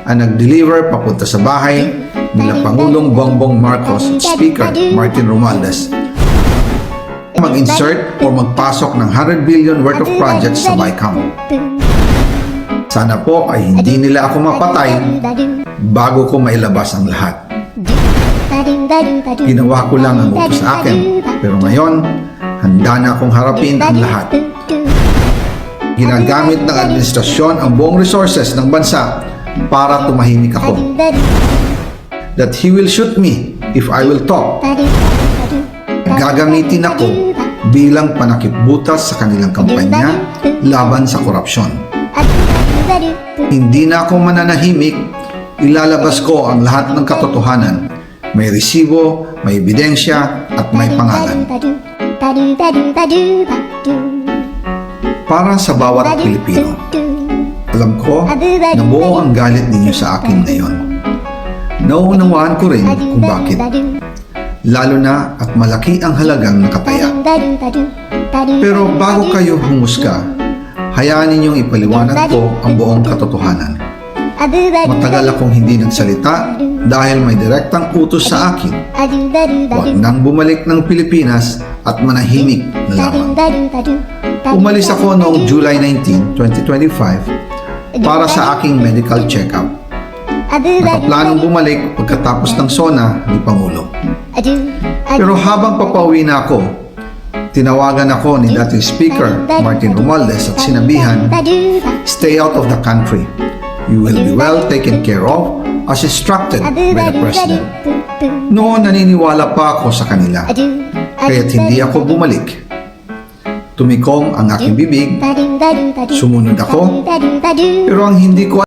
ang nag-deliver papunta sa bahay nila Pangulong Bongbong Marcos at Speaker Martin Romualdez mag-insert o magpasok ng 100 billion worth of projects sa BICAM. Sana po ay hindi nila ako mapatay bago ko mailabas ang lahat. Ginawa ko lang ang utos sa akin, pero ngayon, handa na akong harapin ang lahat. Ginagamit ng administrasyon ang buong resources ng bansa para tumahimik ako. That he will shoot me if I will talk. Gagamitin ako bilang panakipbutas sa kanilang kampanya laban sa korupsyon. Hindi na ako mananahimik, ilalabas ko ang lahat ng katotohanan. May resibo, may ebidensya, at may pangalan. Para sa bawat Pilipino, alam ko na buo ang galit ninyo sa akin ngayon. Nauunawaan ko rin kung bakit. Lalo na at malaki ang halagang nakataya. Pero bago kayo humusga, hayaan ninyong ipaliwanag ko ang buong katotohanan. Matagal akong hindi nagsalita dahil may direktang utos sa akin. Huwag nang bumalik ng Pilipinas at manahimik na lamang. Umalis ako noong July 19, 2025 para sa aking medical check-up. Nakaplanong bumalik pagkatapos ng SONA ni Pangulo. Pero habang papauwi na ako, tinawagan ako ni dating Speaker Martin Romualdez at sinabihan, "Stay out of the country. You will be well taken care of as instructed by the President." Noon naniniwala pa ako sa kanila, kaya't hindi ako bumalik. Tumikom ang aking bibig, sumunod ako, pero ang hindi ko